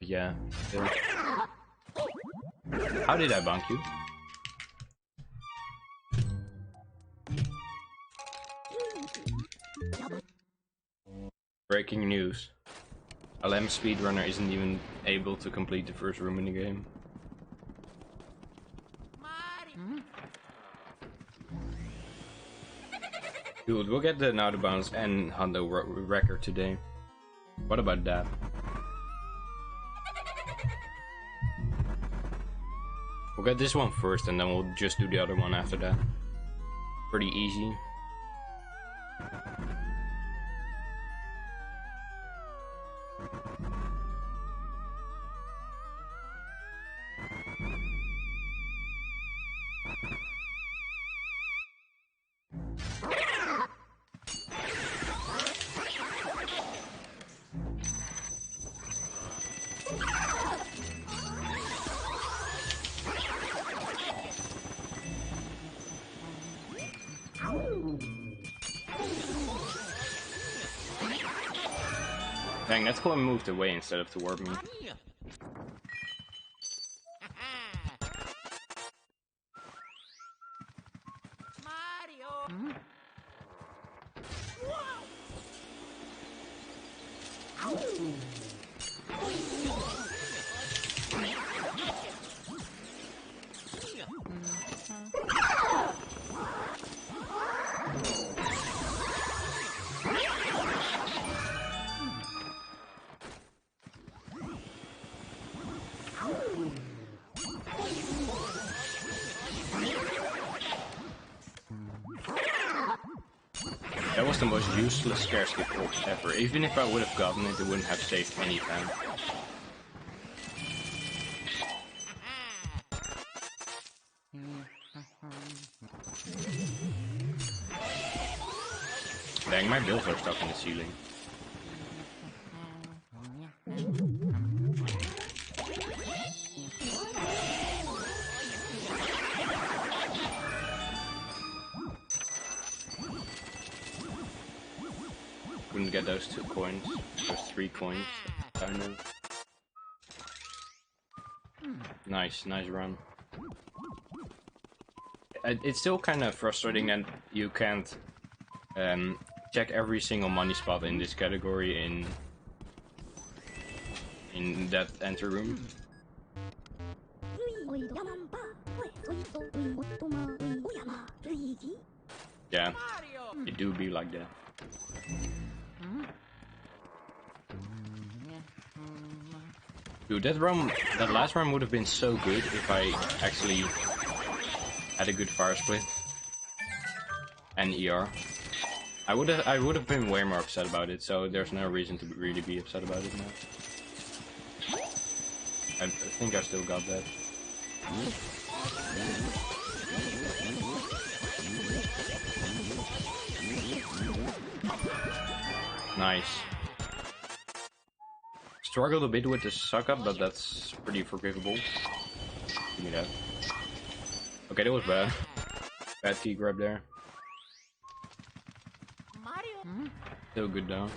Yeah. Still. How did I bonk you? Breaking news. A lamb speedrunner isn't even able to complete the first room in the game. Dude, we'll get the Now the Bounce and Hundo record today. What about that? We'll get this one first and then we'll just do the other one after that. Pretty easy. Dang, that's cool. I moved away instead of toward me. That was the most useless scare skip ever. Even if I would have gotten it, it wouldn't have saved any time. Dang, my bills are stuck in the ceiling. Couldn't get those 2 coins, those 3 coins, kind of. Nice run. It's still kind of frustrating that you can't check every single money spot in this category in that entry room. Yeah, it do be like that. Dude, that last run would have been so good if I actually had a good fire split and ER. I would have been way more upset about it. So there's no reason to really be upset about it now. I think I still got that. Nice. Struggled a bit with the suck up, but that's pretty forgivable. Give me that. Okay, that was bad. Bad key grab there. Still good though.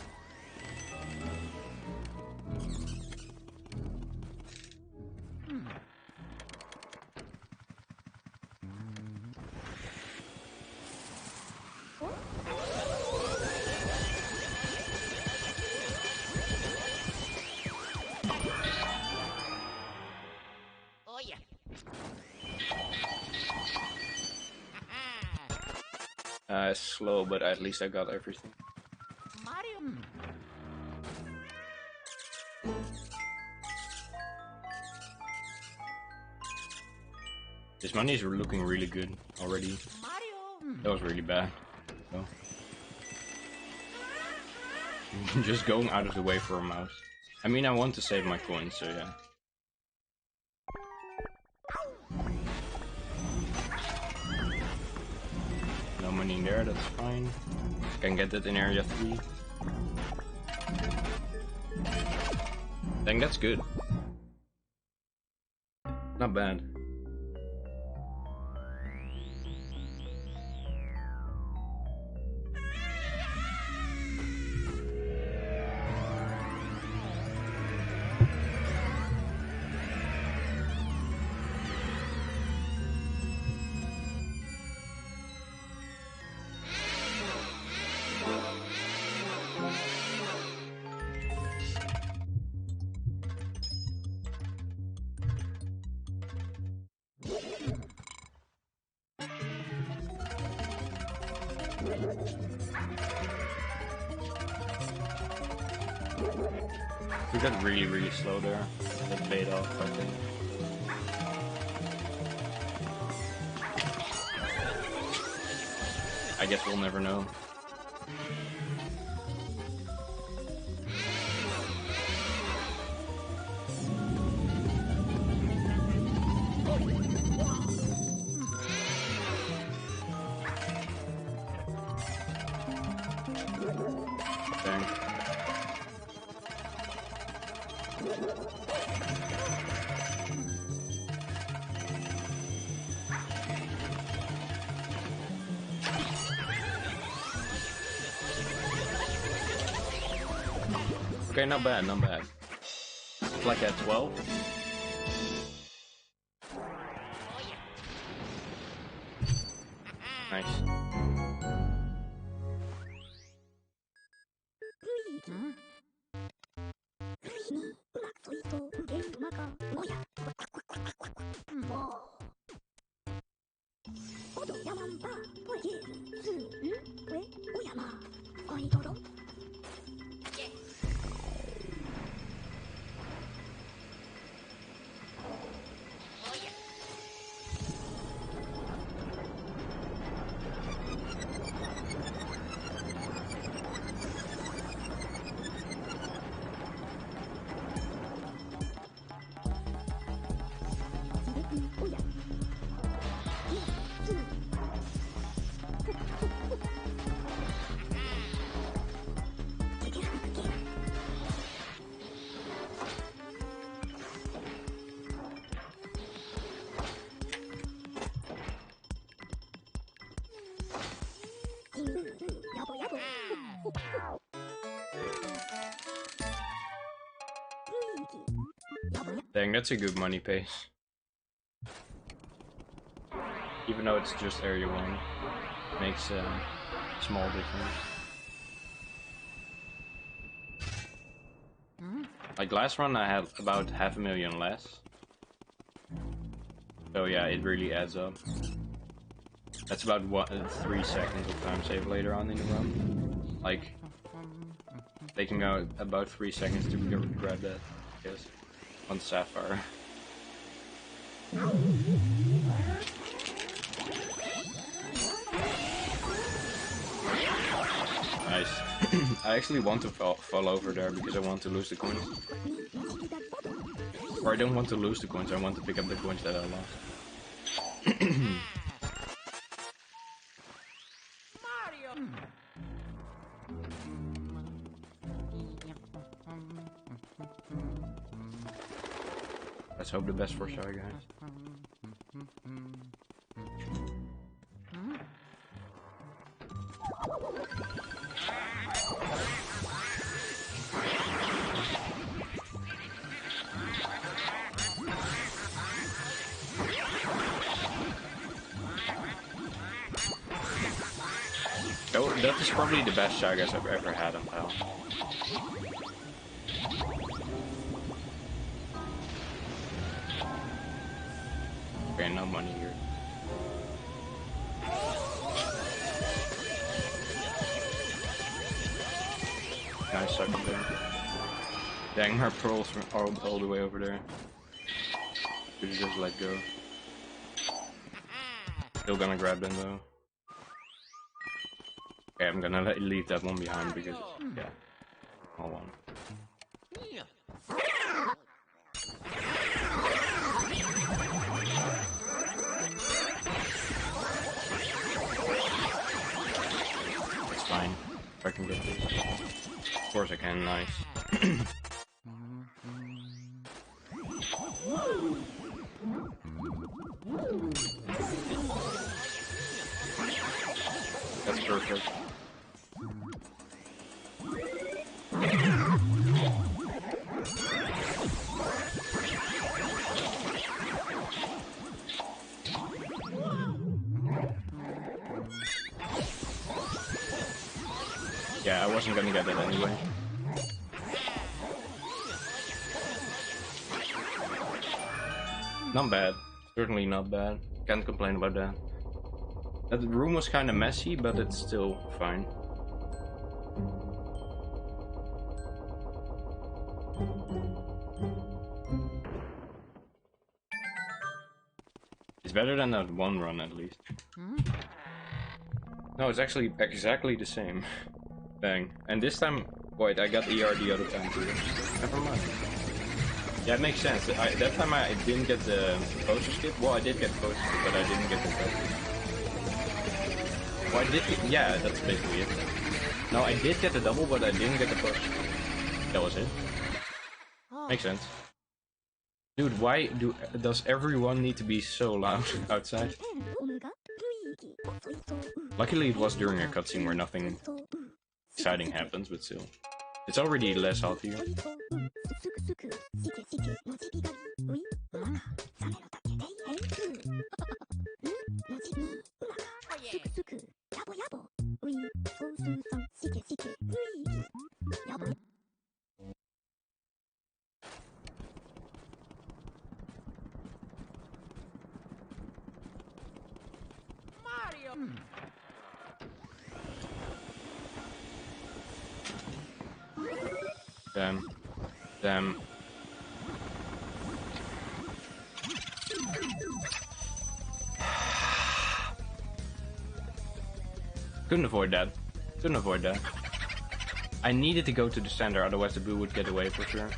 Slow, but at least I got everything. This money is looking really good already. That was really bad. So. Just going out of the way for a mouse. I mean, I want to save my coins, so yeah. No money in there, that's fine. Can get that in area 3. I think that's good. Not bad. We got really slow there. That paid off, I think. I guess we'll never know. Dang. Okay, not bad, not bad. It's like at 12. Nice. Dang, that's a good money pace. Even though it's just area 1, makes a small difference. Like last run I had about 500,000 less. So yeah, it really adds up. That's about 3 seconds of time save later on in the run. Like, taking out about 3 seconds to grab that, I guess, on Sapphire. Nice. I actually want to fall over there because I want to lose the coins. Or I don't want to lose the coins, I want to pick up the coins that I lost. Let's hope the best for Shy Guys. That is probably the best Shy Guys I've ever had on Pal. Okay, no money here. Nice sucker there. Dang, her pearls are all the way over there. Could've just let go. Still gonna grab them though. Okay, I'm gonna leave that one behind because, yeah. Hold on. It's fine. If I can get this. Of course I can, nice. That's perfect. Yeah, I wasn't gonna get that anyway. Not bad. Certainly not bad. Can't complain about that. That room was kind of messy, but it's still fine. It's better than that one run, at least. No, it's actually exactly the same. Dang. And this time, wait, I got ER the other time too. Never mind. Yeah, it makes sense. That time I didn't get the poster skip. Well, I did get poster skip, but I didn't get the double. Well, I did get, yeah, that's basically it. No, I did get the double, but I didn't get the poster skip. That was it. Makes sense. Dude, why does everyone need to be so loud outside? Luckily it was during a cutscene where nothing exciting happens, but still. It's already less hot here. Damn. Damn. Couldn't avoid that. Couldn't avoid that. I needed to go to the center, otherwise the blue would get away for sure.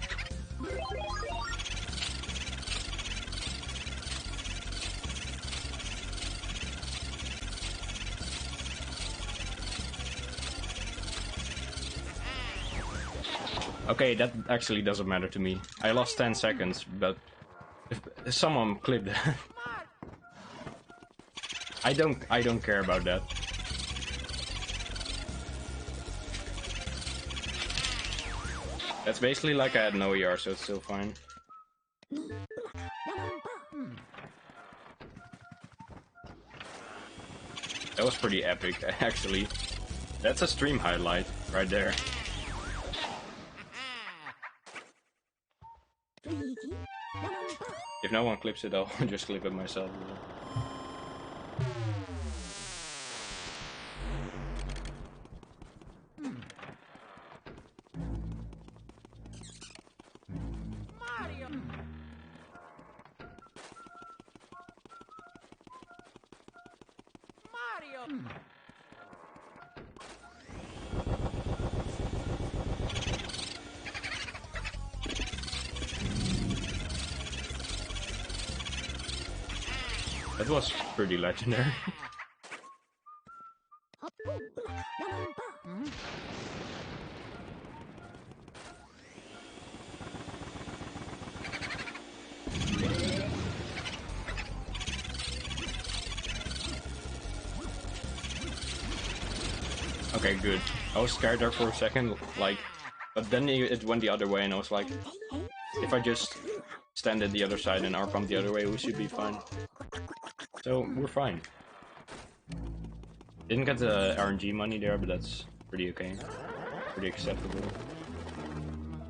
Okay, that actually doesn't matter to me. I lost 10 seconds, but if someone clipped that. I don't care about that. That's basically like I had no ER, so it's still fine. That was pretty epic, actually. That's a stream highlight right there. If no one clips it, I'll just clip it myself. That was pretty legendary. Okay, good. I was scared there for a second, like, but then it went the other way, and I was like, if I just stand at the other side and R pump the other way, we should be fine. So we're fine. Didn't get the RNG money there, but that's pretty okay, pretty acceptable,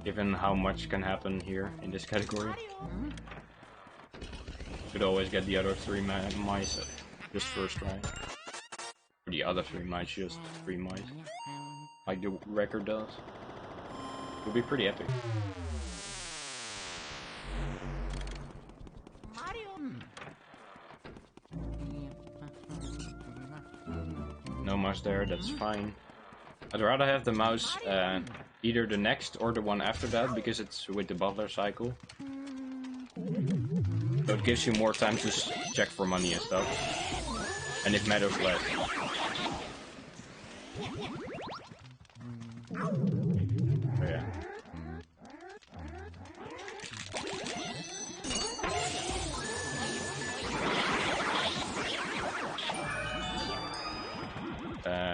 given how much can happen here in this category. Could always get the other 3 mice just first try. Or the other 3 mice, just 3 mice. Like the record does. It would be pretty epic. No mouse there, that's fine. I'd rather have the mouse either the next or the one after that, because it's with the butler cycle. So it gives you more time to check for money and stuff. And it matters less. Oh, yeah.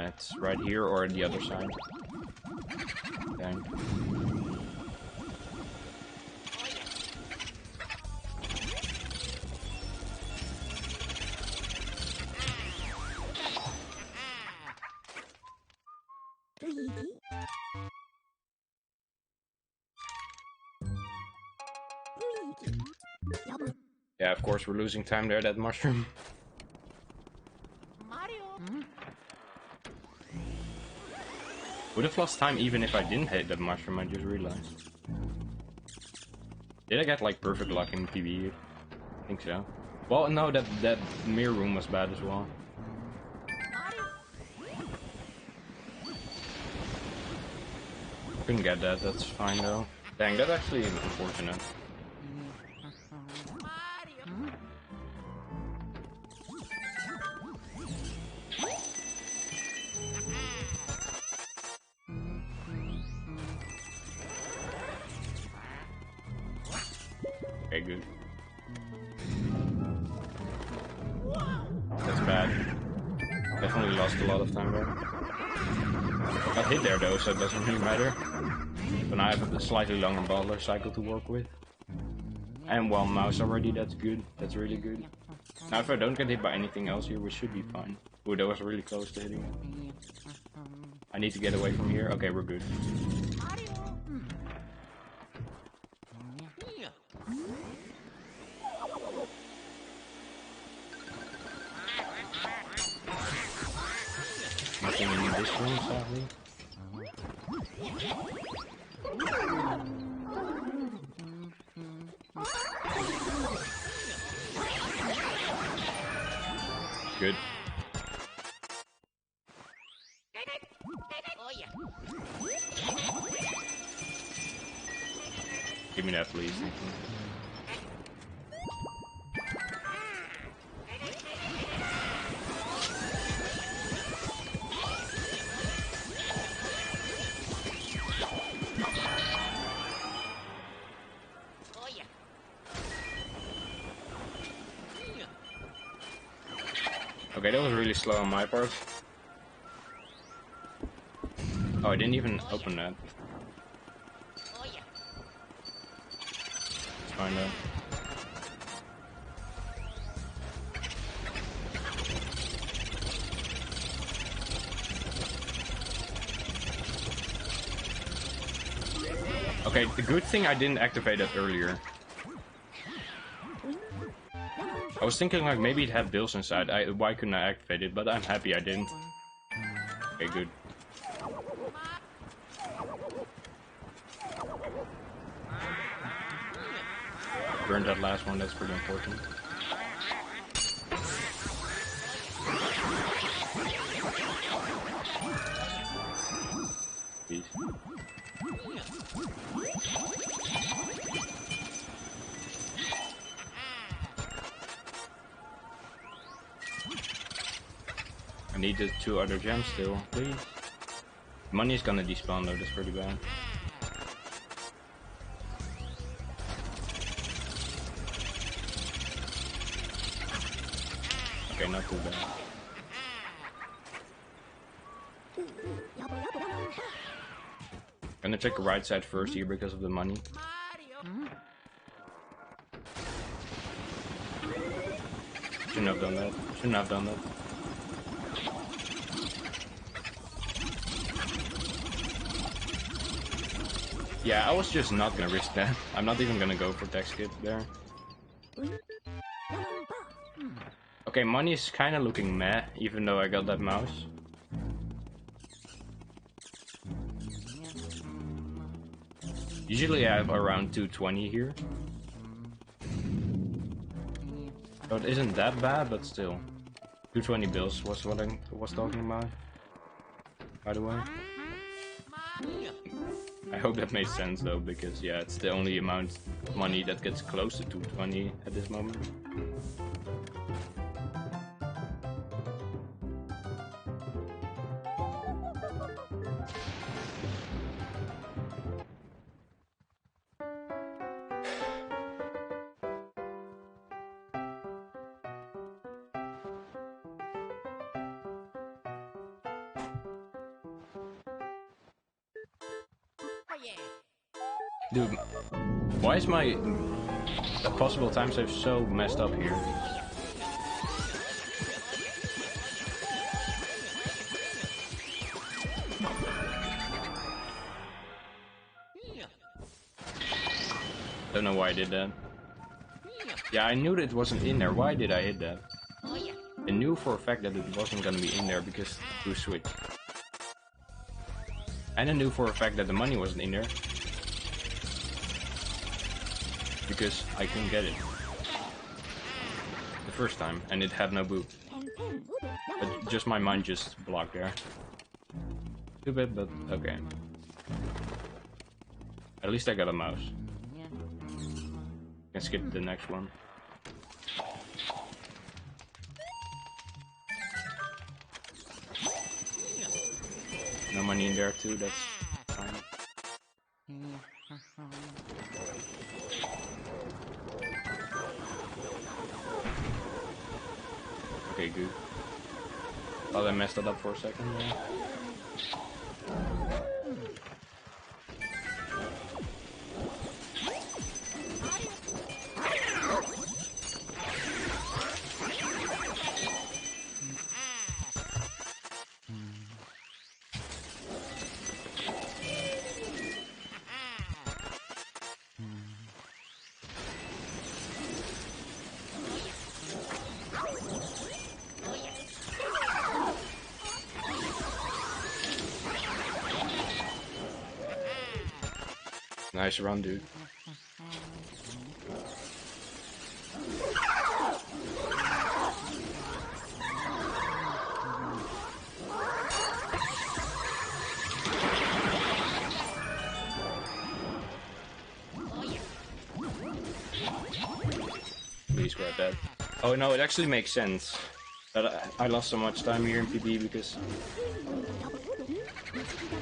It's right here or the other side. Dang. Yeah, of course we're losing time there, that mushroom. Would have lost time even if I didn't hit that mushroom, I just realized. Did I get like perfect luck in PB? I think so. Well, no, that mirror room was bad as well. Couldn't get that, that's fine though. Dang, that's actually unfortunate. Okay, good. That's bad. Definitely lost a lot of time there. Got hit there though, so it doesn't really matter. But now I have a slightly longer bottler cycle to work with. And one mouse already, that's good. That's really good. Now if I don't get hit by anything else here, we should be fine. Ooh, that was really close to hitting it. I need to get away from here. Okay, we're good. Nothing in this room, sadly. Good. Give me that, please. Okay, that was really slow on my part. Oh, I didn't even open that. It's fine though. Okay, the good thing I didn't activate that earlier. I was thinking like maybe it had bills inside. Why couldn't I activate it? But I'm happy I didn't. Okay, good. Burned that last one, that's pretty important. Peace. I need the 2 other gems still, please. Money's gonna despawn though, that's pretty bad. Okay, not too bad. Gonna check the right side first here because of the money. Shouldn't have done that. Shouldn't have done that. Yeah, I was just not gonna risk that. I'm not even gonna go for tech skip there. Okay, money is kinda looking meh, even though I got that mouse. Usually I have around 220 here. So it isn't that bad, but still. 220 bills was what I was talking about, by the way. I hope that made sense though, because yeah, it's the only amount of money that gets close to 220 at this moment. Dude, why is my possible time save so messed up here? Don't know why I did that. Yeah, I knew that it wasn't in there. Why did I hit that? I knew for a fact that it wasn't gonna be in there because Blue switch. And I knew for a fact that the money wasn't in there because I couldn't get it the first time, and it had no boot. But just my mind just blocked there. Stupid, but okay. At least I got a mouse. Can skip the next one. No money in there too, that's fine. Okay, good. Thought I messed that up for a second. Yeah. Nice run, dude. Please grab that. Oh no, it actually makes sense that I lost so much time here in PB because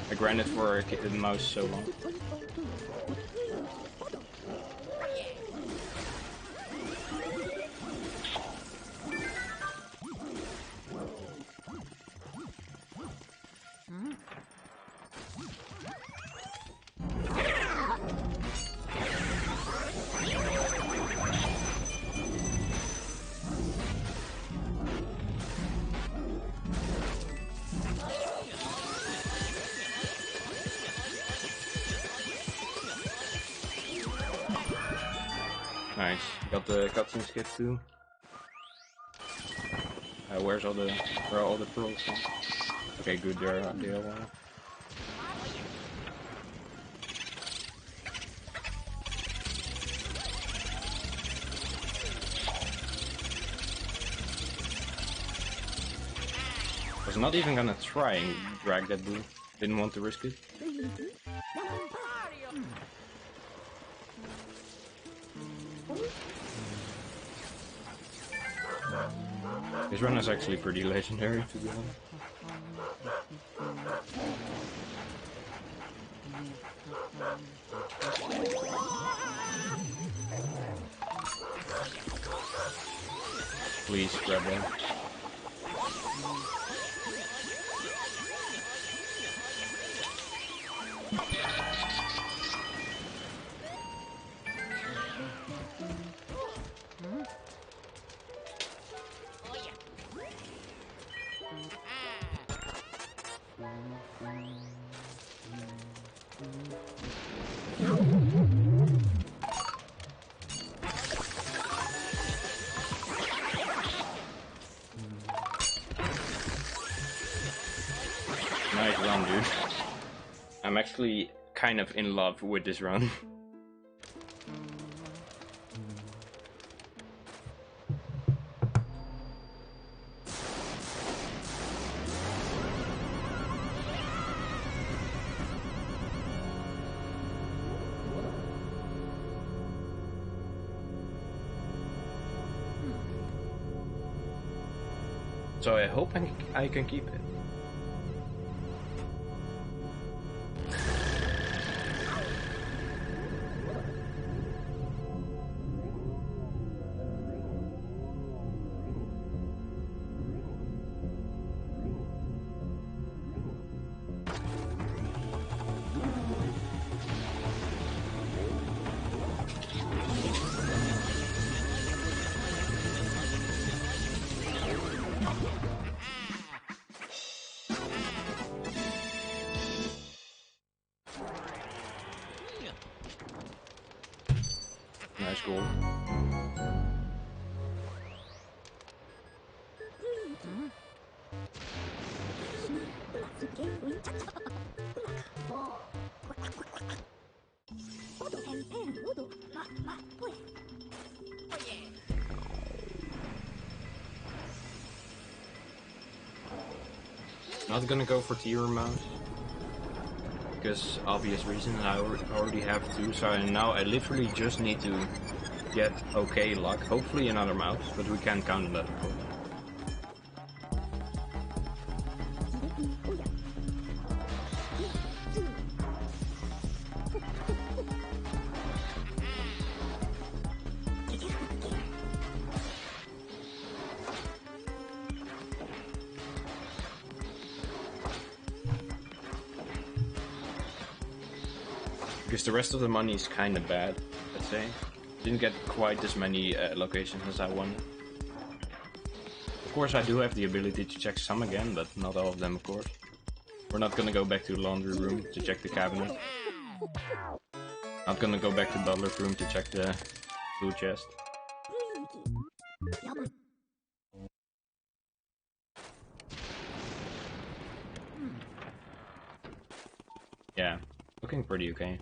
I grinded for the mouse so long. Nice. Got the cutscene skip too. Where are all the pearls? Okay, good. There they are one. Was not even gonna try and drag that blue. Didn't want to risk it. This run is actually pretty legendary, to be honest. Please grab that. Nice run, dude. I'm actually kind of in love with this run. So I hope I can keep it. Nice goal. Not gonna go for tier mouse. Because obvious reason, I already have two, so now I literally just need to get okay luck. Hopefully another mouse, but we can't count on that of course. Because the rest of the money is kind of bad, let's say. Didn't get quite as many locations as I wanted. Of course I do have the ability to check some again, but not all of them of course. We're not gonna go back to the laundry room to check the cabinet. Not gonna go back to Butler's room to check the food chest. Yeah, looking pretty okay.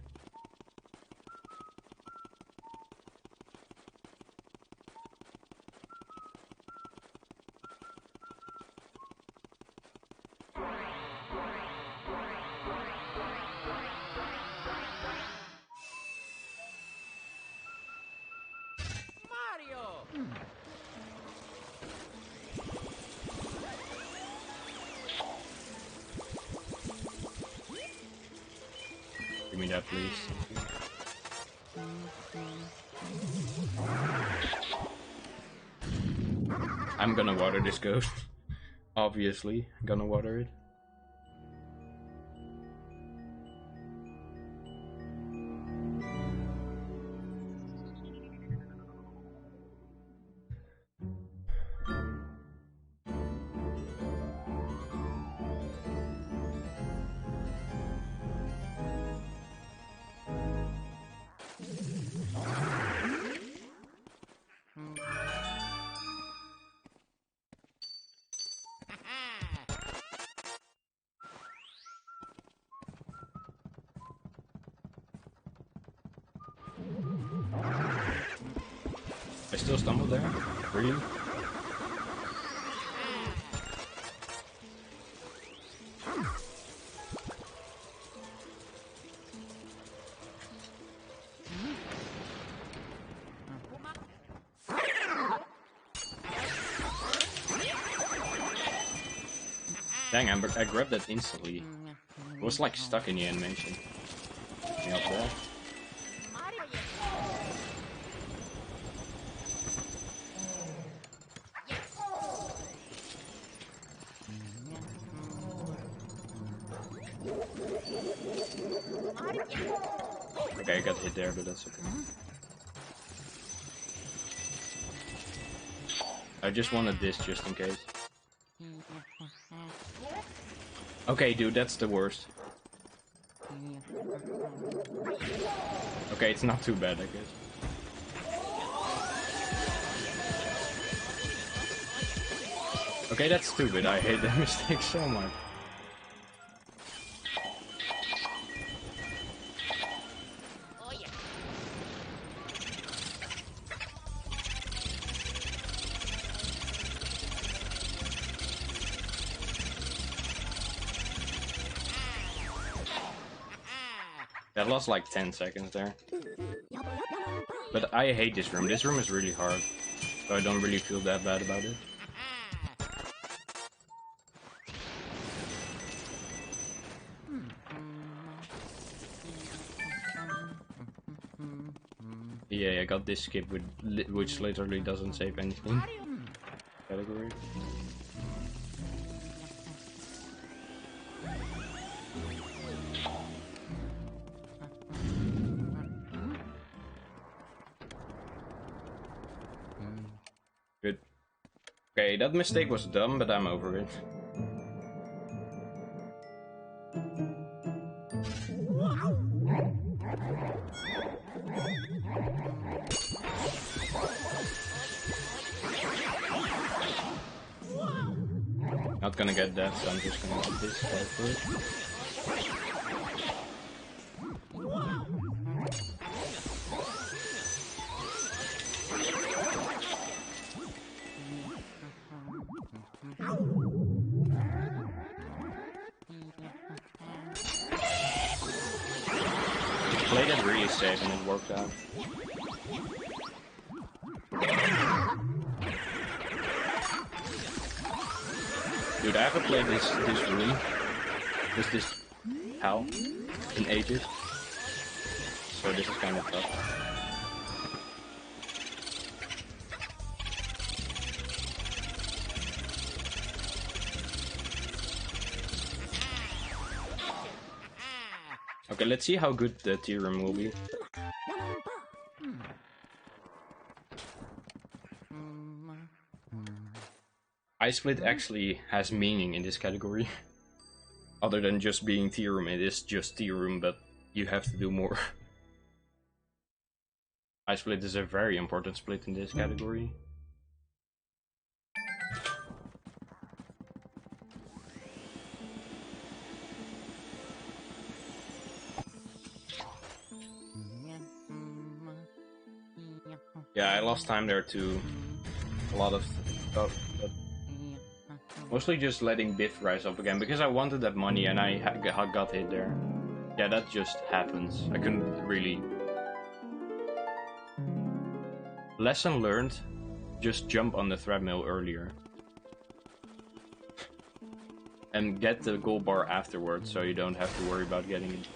Give me that, please. I'm gonna water this ghost. Obviously, gonna water it. I still stumbled there? Really? Dang, I grabbed that instantly. It was like stuck in the animation. Anything up there? Okay, I got hit there, but that's okay. I just wanted this just in case. Okay, dude, that's the worst. Okay, it's not too bad, I guess. Okay, that's stupid. I hate that mistake so much. That lost like 10 seconds there. But I hate this room. This room is really hard. So I don't really feel that bad about it. Yeah, I got this skip with which literally doesn't save anything. Category. Good. Okay, that mistake was dumb, but I'm over it. Not gonna get that, so I'm just gonna do this played it really safe and it worked out. Dude, I haven't played this room, this hell, in ages. So this is kind of tough. Okay, let's see how good the tier room will be. Ice Split actually has meaning in this category. Other than just being tier room, it is just tier room, but you have to do more. Ice Split is a very important split in this category. Yeah, I lost time there to a lot of stuff, but mostly just letting Biff rise up again because I wanted that money and I got hit there. Yeah, that just happens. I couldn't really. Lesson learned, just jump on the treadmill earlier. And get the gold bar afterwards so you don't have to worry about getting it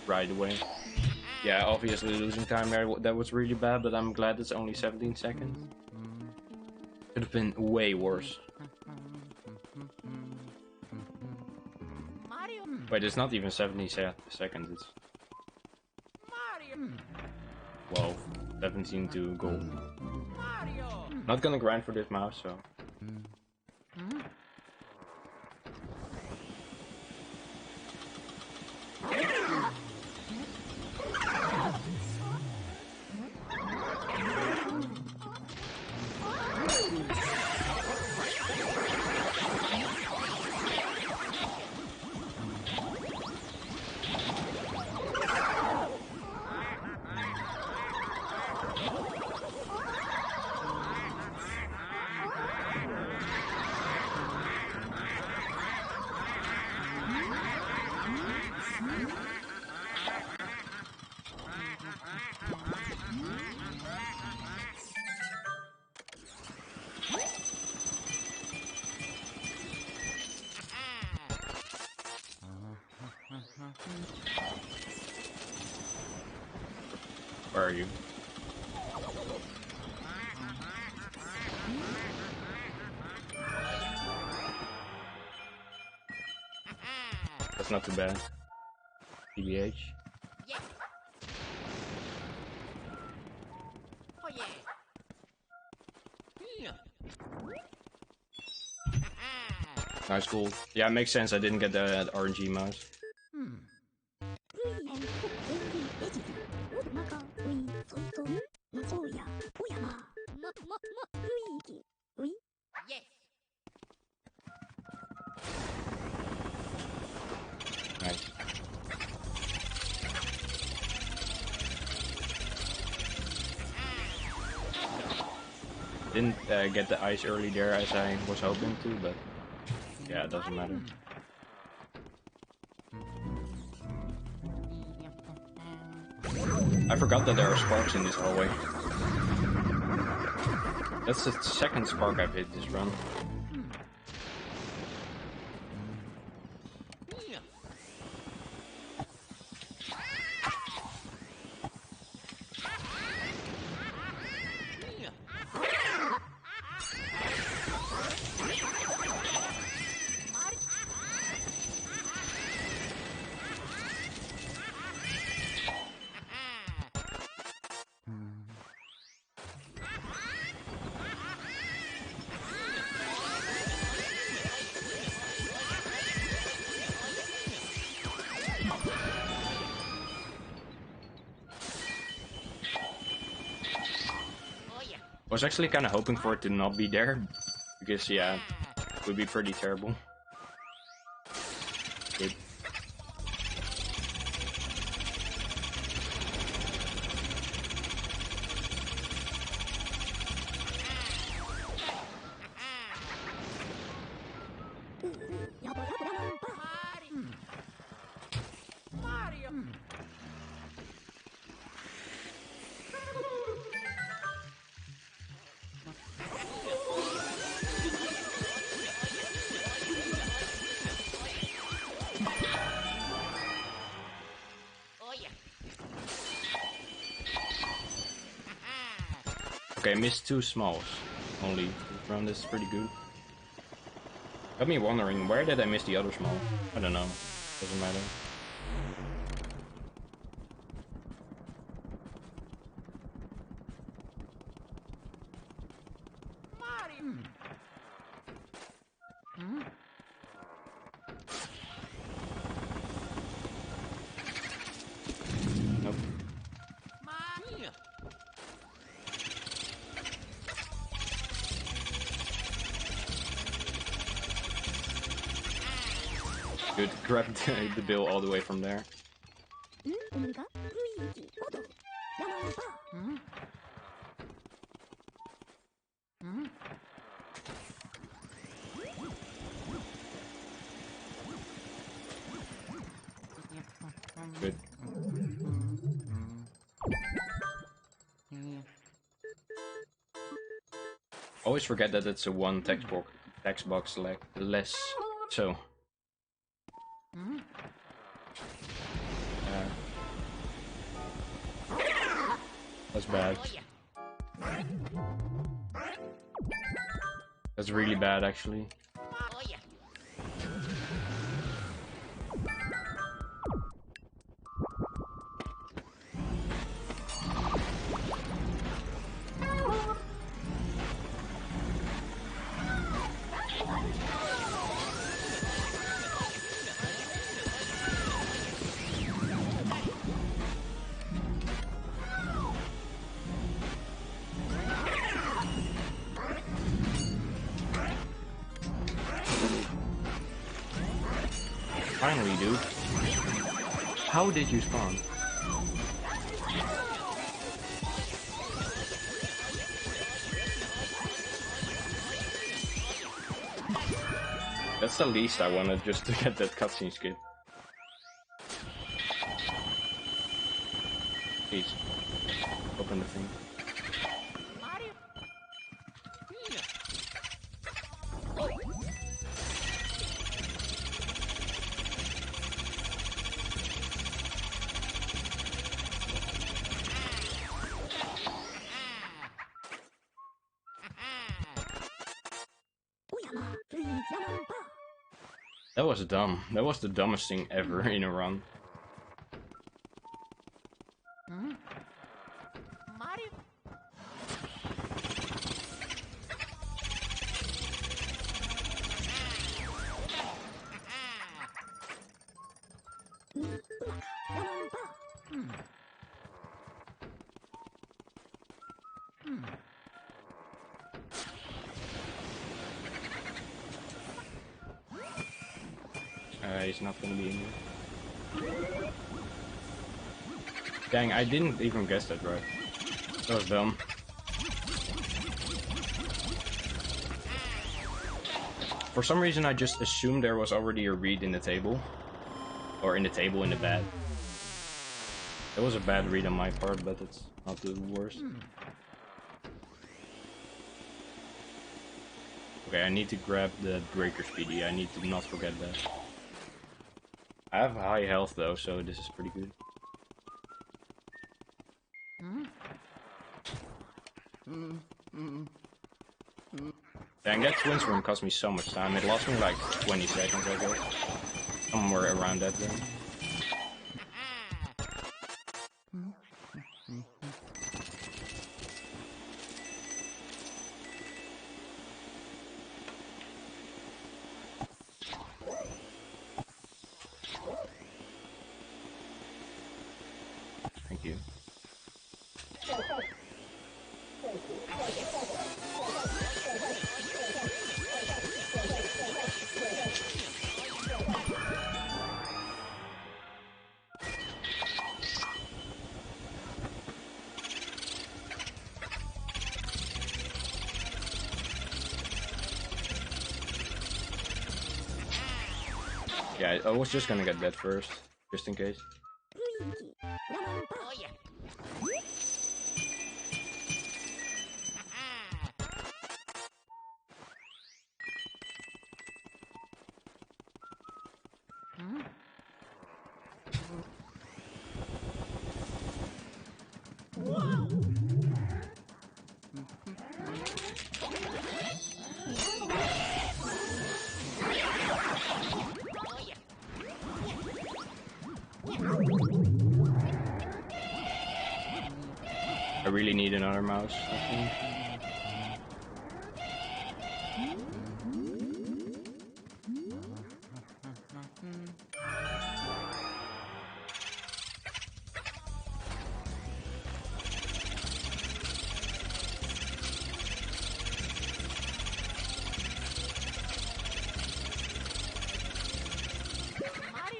right away. Yeah, obviously losing time there, that was really bad, but I'm glad it's only 17 seconds. Could have been way worse. Wait, it's not even 70 seconds, it's... Well, 17 to gold. Not gonna grind for this mouse, so... Where are you? That's not too bad. TBH. Nice, cool. Yeah, it makes sense. I didn't get the RNG mouse. Nice. Didn't get the ice early there as I was hoping to, but yeah, it doesn't matter. I forgot that there are sparks in this hallway. That's the second spark I've hit this run. I was actually kind of hoping for it to not be there, because yeah, it would be pretty terrible. Good. Okay, I missed 2 smalls. Only this round is pretty good. Got me wondering, where did I miss the other small? I don't know. Doesn't matter. Nope. Good, grab the bill all the way from there. Good. Always forget that it's a 1 text box less. So. That's bad. That's really bad, actually. Finally, dude. How did you spawn? That's the least I wanted, just to get that cutscene skip. Please. Open the thing. That was dumb. That was the dumbest thing ever in a run. He's not gonna be in here. Dang, I didn't even guess that right. That was dumb. For some reason, I just assumed there was already a read in the table. Or in the table in the bed. It was a bad read on my part, but it's not the worst. Okay, I need to grab the breaker speedy. I need to not forget that. I have high health though, so this is pretty good. Dang, that twins room cost me so much time. It lost me like 20 seconds, I guess. Somewhere around that zone. Thank you. Yeah, I was just gonna get that first, just in case. really need another mouse, I think.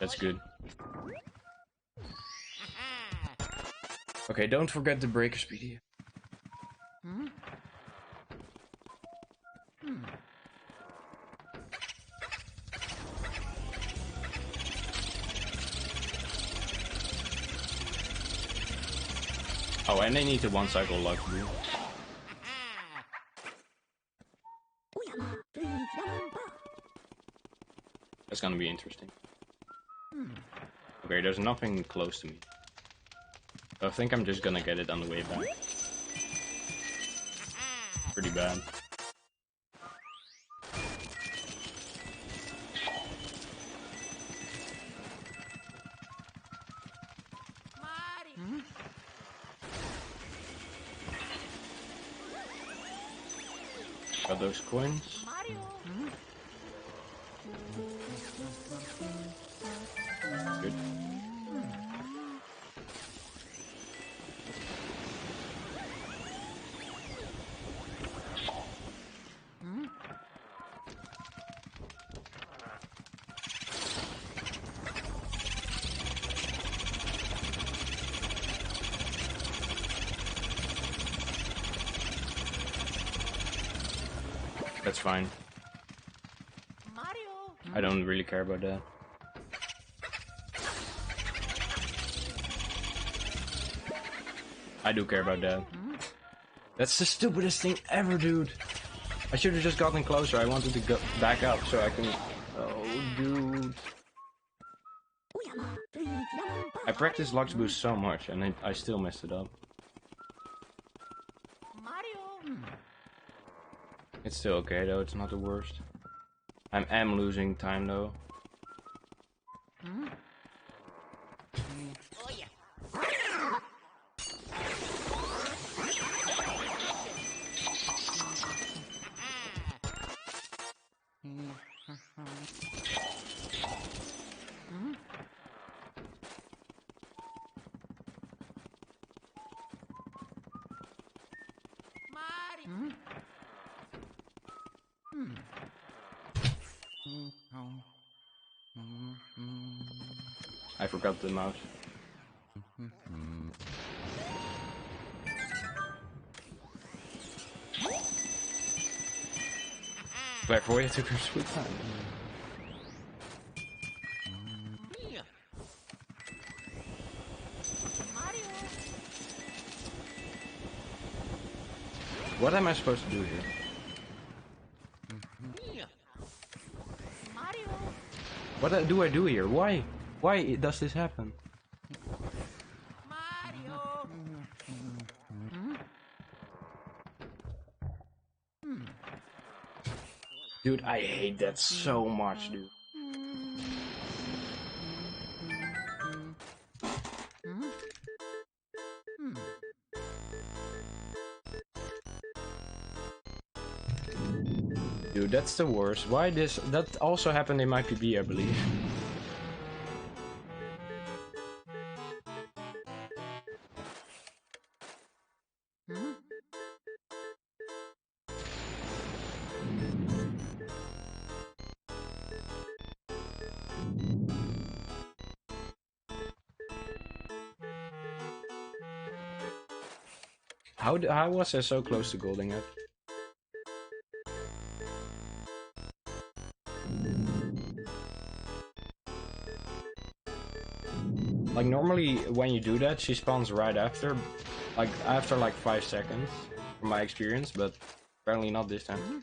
That's good. Okay, don't forget the breaker speed. Oh, and they need to one cycle luck blue. That's gonna be interesting. Okay, there's nothing close to me. I think I'm just gonna get it on the way back. Pretty bad. Got those coins. Good. That's fine. I don't really care about that. I do care about that. That's the stupidest thing ever, dude. I should have just gotten closer. I wanted to go back up so I can... Oh, dude. I practiced Lux Boost so much and I still messed it up. It's still okay though, it's not the worst. I am losing time though. I forgot the mouse. Clairvoyant took her sweet time. What am I supposed to do here? What do I do here? Why? Why does this happen? Dude, I hate that so much, dude. Dude, that's the worst. Why this? That also happened in my PB, I believe. How was I so close to golding it? Like normally when you do that, she spawns right after, like after like 5 seconds, from my experience, but apparently not this time.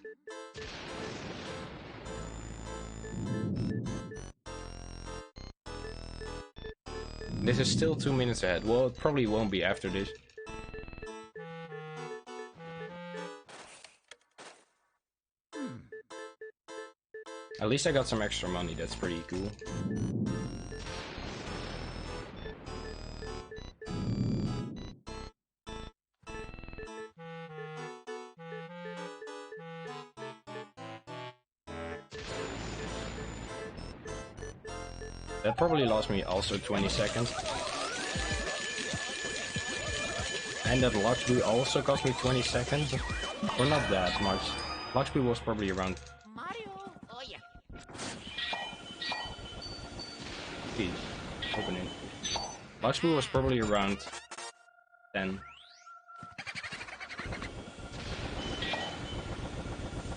This is still 2 minutes ahead. Well, it probably won't be after this. At least I got some extra money, that's pretty cool. That probably lost me also 20 seconds. And that Luxby also cost me 20 seconds. Or not that much. Luxby was probably around... Mario, oh yeah. Please, open it. Luxby was probably around 10.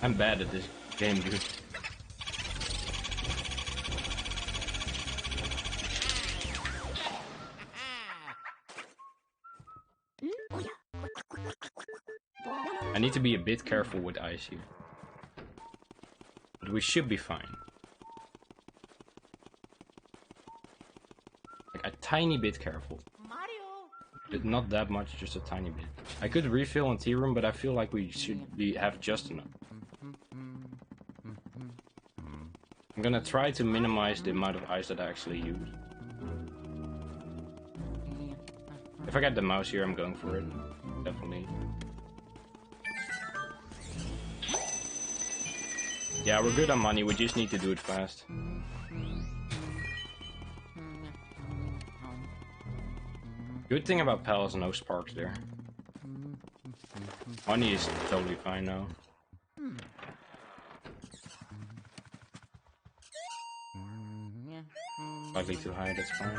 I'm bad at this game, dude. I need to be a bit careful with ice here. But we should be fine. Like a tiny bit careful. Mario. But not that much, just a tiny bit. I could refill in tea room, but I feel like we should have just enough. I'm gonna try to minimize the amount of ice that I actually use. If I get the mouse here, I'm going for it. Definitely. Yeah, we're good on money, we just need to do it fast. Good thing about Pal is no sparks there. Money is totally fine now. Slightly too high, that's fine.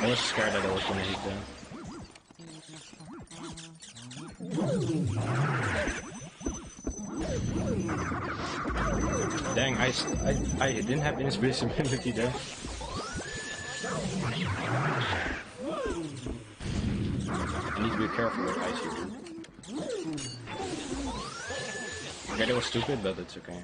I was scared that I was gonna hit that. Dang, I didn't have invisibility there. I need to be careful with ice here. Okay, that was stupid, but it's okay.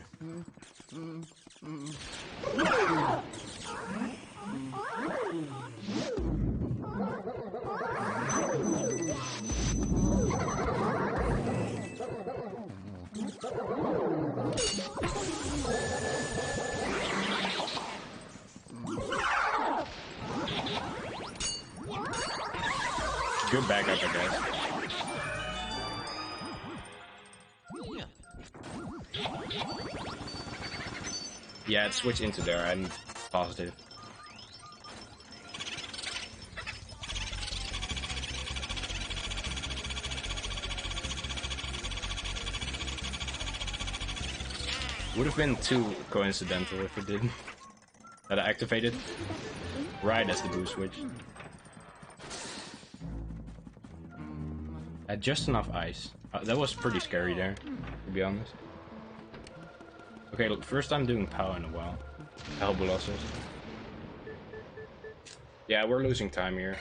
Good backup, I guess. Yeah, it switched into there, I'm positive. Would have been too coincidental if it didn't. That I activated right as the boost switch. Had just enough ice. That was pretty scary there, to be honest. Okay, look, first time doing POW in a while. Elbolosses. Yeah, we're losing time here.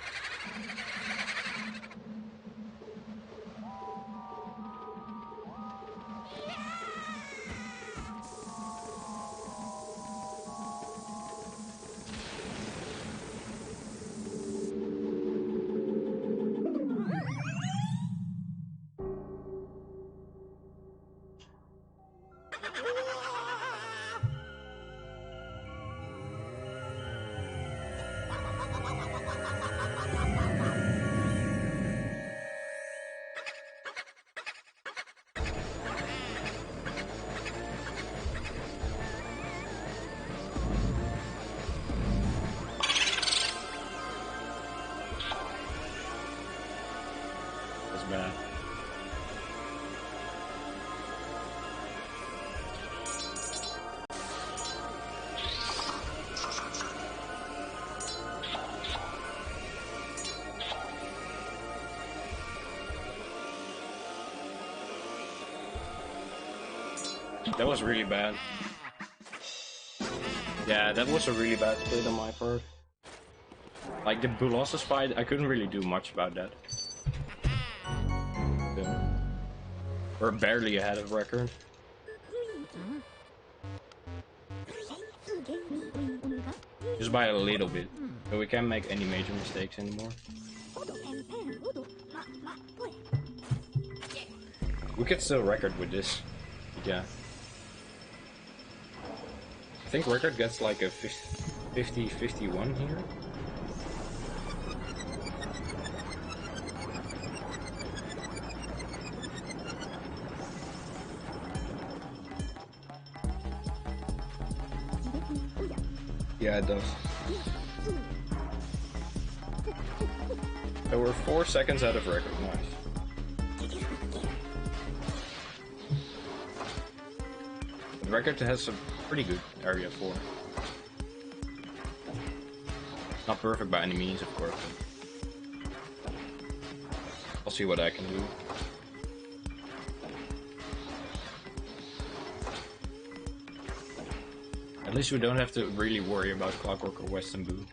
That's bad. That was really bad. Yeah, that was a really bad split on my part. Like the Bulossus fight, I couldn't really do much about that. Yeah. We're barely ahead of record. Just by a little bit. So we can't make any major mistakes anymore. We could still record with this. Yeah. I think record gets like a 50-51 here. Yeah, it does. So we're 4 seconds out of record. Nice. The record has a pretty good area 4. Not perfect by any means, of course. But I'll see what I can do. At least we don't have to really worry about Clockwork or Western Boo.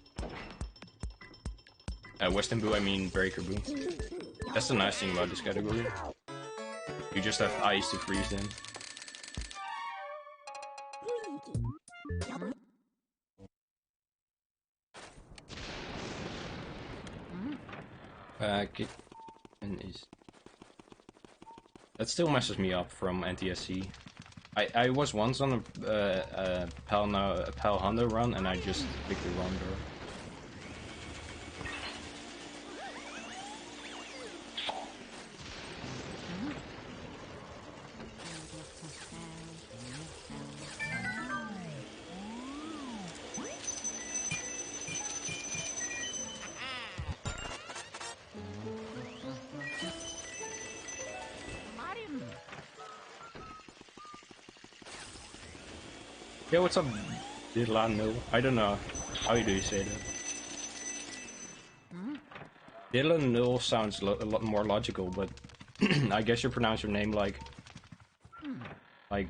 Western Boo, I mean Breaker Boo. That's the nice thing about this category. You just have ice to freeze them. Kitten is... That still messes me up from NTSC. I was once on a Pal Honda run and I just picked the wrong door. Yeah, what's up, Dylan? I don't know. How do you say that? Dylan Null sounds a lot more logical, but I guess you pronounce your name like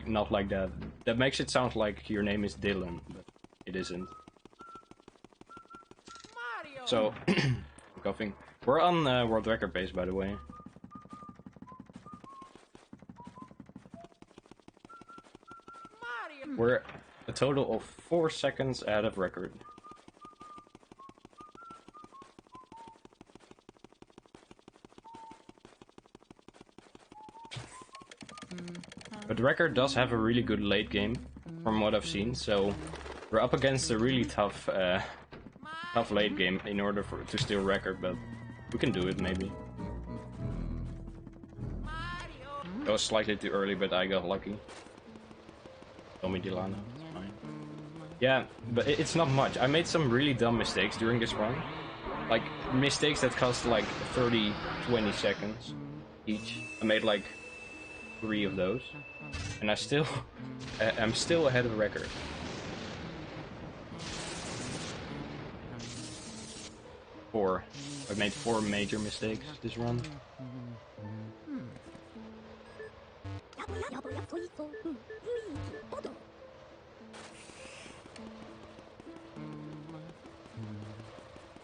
not like that. That makes it sound like your name is Dylan, but it isn't. Mario. So, coughing. We're on world record pace, by the way. Mario. We're a total of 4 seconds out of record. But the record does have a really good late game, from what I've seen, so we're up against a really tough late game in order to steal record, but we can do it maybe. It was slightly too early, but I got lucky. Tommy Delano, it's fine. Yeah, but it's not much. I made some really dumb mistakes during this run. Like, mistakes that cost like 30, 20 seconds each. I made like 3 of those. And I'm still ahead of the record. I've made 4 major mistakes this run.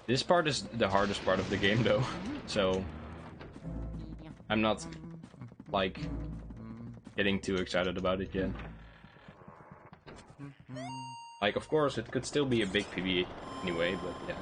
This part is the hardest part of the game though, so I'm not like getting too excited about it yet. Like, of course it could still be a big PB anyway, but yeah.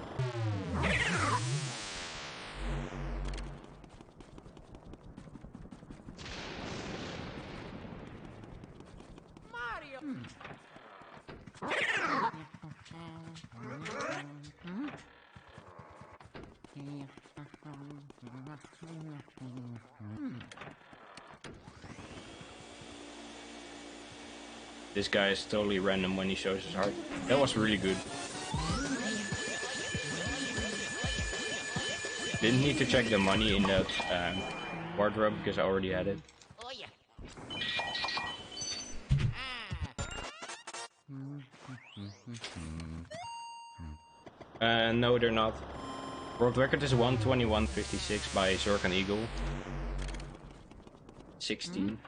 This guy is totally random when he shows his heart. That was really good. Didn't need to check the money in that wardrobe because I already had it. Oh yeah. No, they're not. World record is 1:21:56 by Zork and Eagle. 16.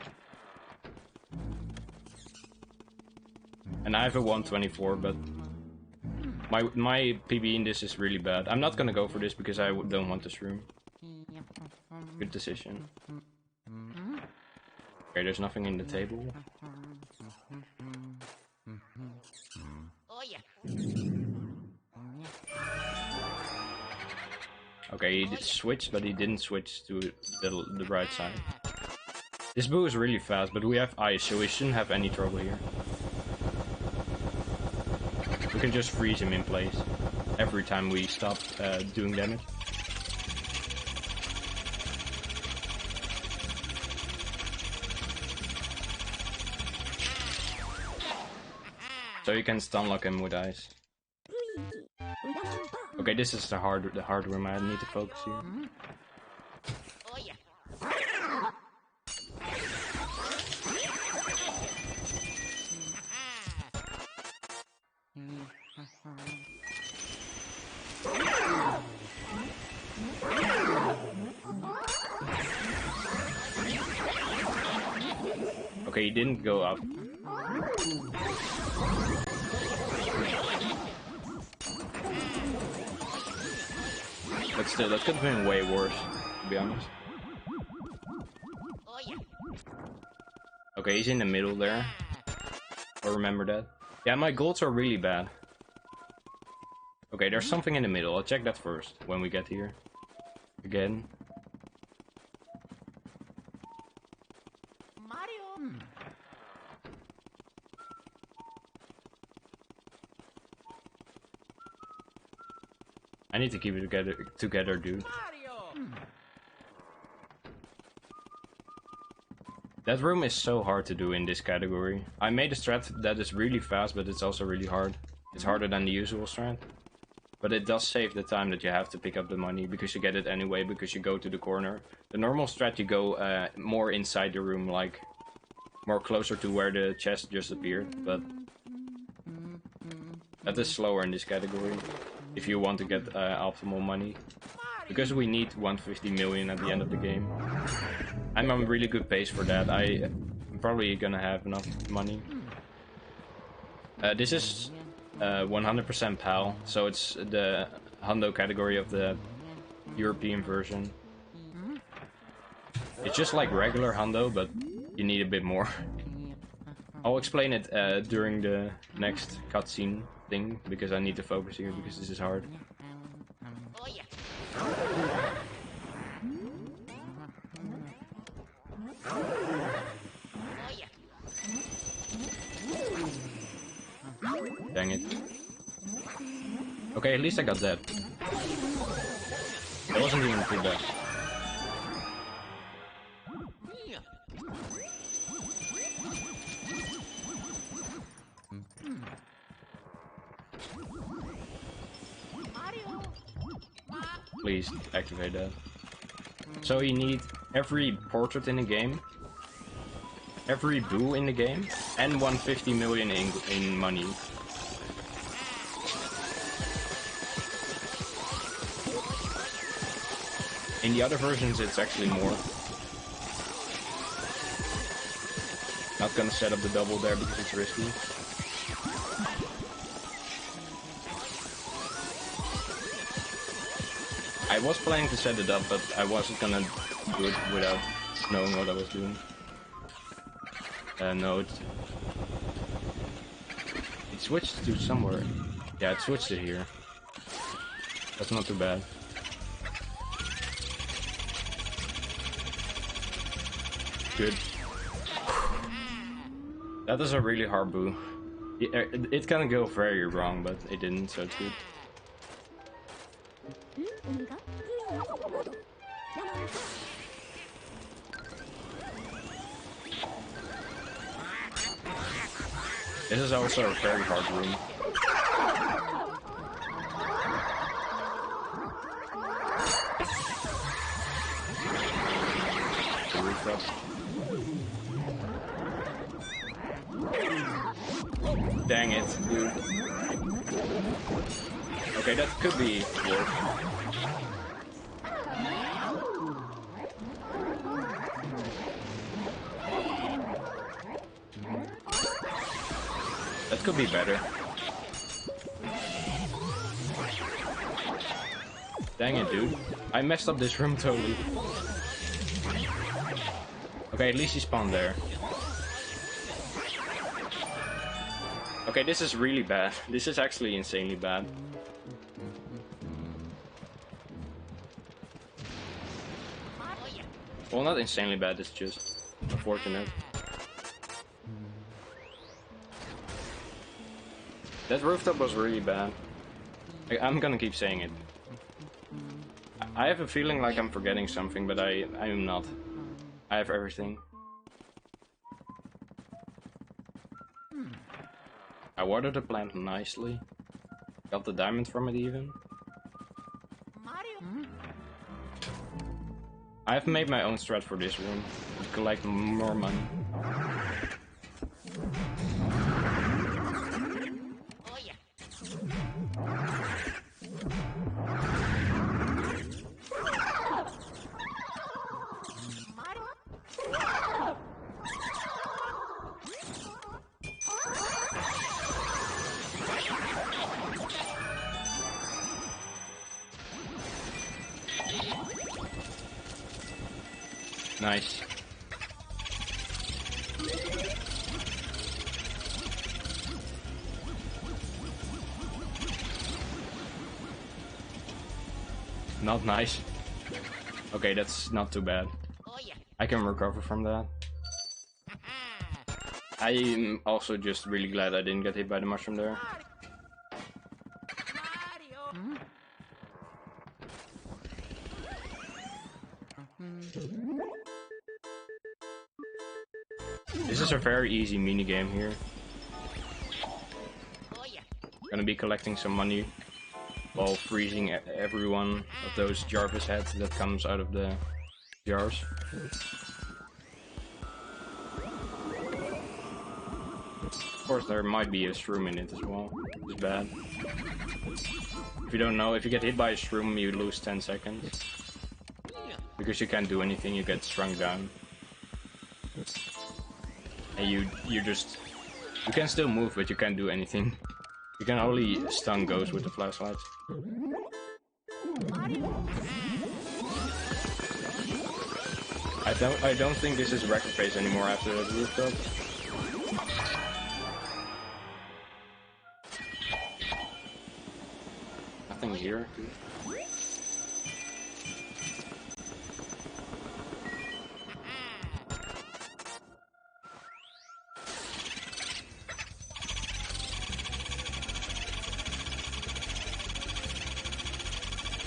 And I have a 1:24, but my PB in this is really bad. I'm not gonna go for this because I don't want this room. Good decision. Okay, there's nothing in the table. Oh yeah. Okay, he did switch, but he didn't switch to the right side. This boo is really fast, but we have ice, so we shouldn't have any trouble here. We can just freeze him in place every time we stop doing damage. So you can stun lock him with ice. Okay, this is the hard room. I need to focus here. Oh yeah. Okay, he didn't go up. But still, that could have been way worse, to be honest. Oh yeah. Okay, he's in the middle there. I'll remember that. Yeah, my golds are really bad. Okay, there's something in the middle. I'll check that first when we get here. Again. Mario. I need to keep it together, dude. Mario. That room is so hard to do in this category. I made a strat that is really fast, but it's also really hard. It's harder than the usual strat. But it does save the time that you have to pick up the money, because you get it anyway, because you go to the corner. The normal strat, you go more inside the room, like more closer to where the chest just appeared, but that is slower in this category, if you want to get optimal money. Because we need 150 million at the end of the game. I'm on really good pace for that. I'm probably gonna have enough money. This is 100% PAL, so it's the hundo category of the European version. It's just like regular hundo, but you need a bit more. I'll explain it during the next cutscene thing, because I need to focus here, because this is hard. Oh yeah. Oh yeah. Dang it. Okay, at least I got that. That wasn't even too bad. Mario. Please activate that. So you need every portrait in the game, every boo in the game, and 150 million in money. In the other versions it's actually more. Not gonna set up the double there because it's risky. I was planning to set it up, but I wasn't gonna do it without knowing what I was doing. No, it switched to somewhere. Yeah, it switched to here. That's not too bad. Good. That is a really hard boo. It can go very wrong, but it didn't, so it's good. This is also a very hard room. The rooftop. Dang it, dude. Okay, that could be worse. That could be better. Dang it, dude. I messed up this room totally. Okay, at least he spawned there. Okay, this is really bad. This is actually insanely bad. Well, not insanely bad, it's just unfortunate. That rooftop was really bad. I'm gonna keep saying it. I have a feeling like I'm forgetting something, but I am not. I have everything. I watered the plant nicely. Got the diamond from it even. I've made my own strat for this room to collect more money. Oh yeah. Nice. Not nice. Okay, that's not too bad. Oh yeah. I can recover from that. I'm also just really glad I didn't get hit by the mushroom there. Mario. This is a very easy mini game here. Oh yeah. Gonna be collecting some money while freezing every one of those Jarvis heads that comes out of the jars. Of course, there might be a shroom in it as well. It's bad. If you don't know, if you get hit by a shroom, you lose 10 seconds. Because you can't do anything, you get shrunk down. And you can still move, but you can't do anything. You can only stun ghosts with the flashlights. I don't think this is record phase anymore after that rooftop. Nothing here.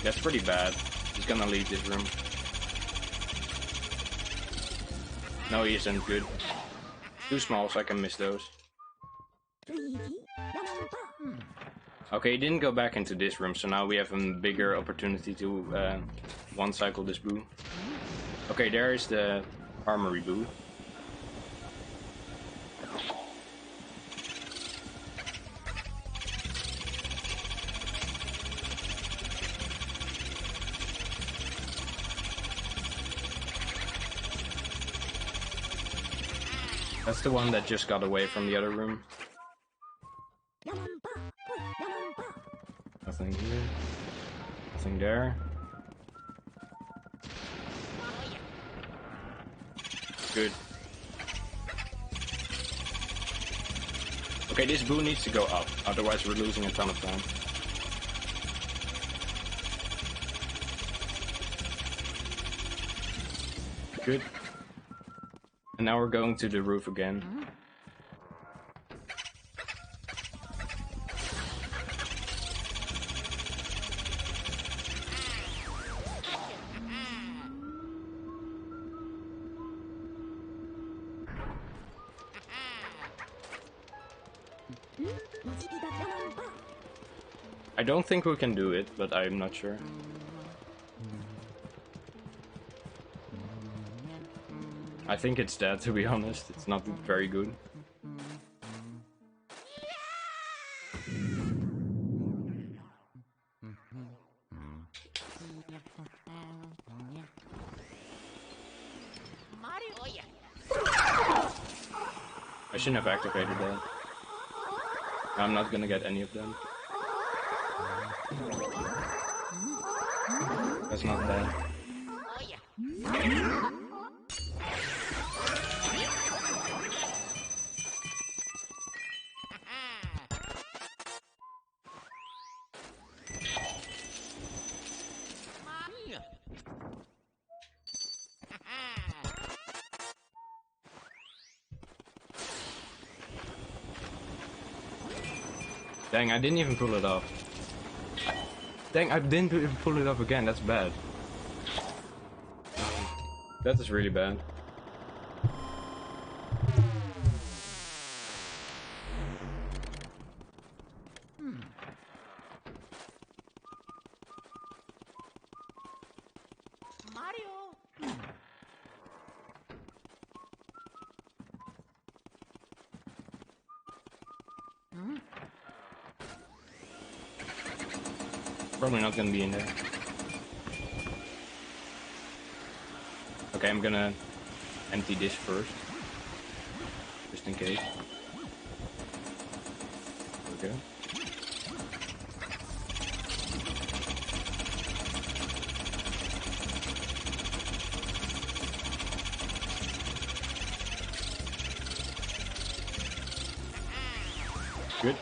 That's pretty bad. He's gonna leave this room. No, he isn't good. Too small, so I can miss those. Okay, he didn't go back into this room, so now we have a bigger opportunity to one-cycle this boo. Okay, there is the armory boo. That's the one that just got away from the other room. Nothing here. Nothing there. Good. Okay, this boo needs to go up, otherwise we're losing a ton of time. Good. And now we're going to the roof again. I don't think we can do it, but I'm not sure. I think it's dead, to be honest. It's not very good. Mario. Oh yeah. I shouldn't have activated that. I'm not gonna get any of them. That's not bad. Oh yeah. Mario. Dang, I didn't even pull it off. Dang, I didn't even pull it off again. That's bad. That is really bad. Mario. Probably not gonna be in there. Okay, I'm gonna empty this first. Just in case. Okay. Good.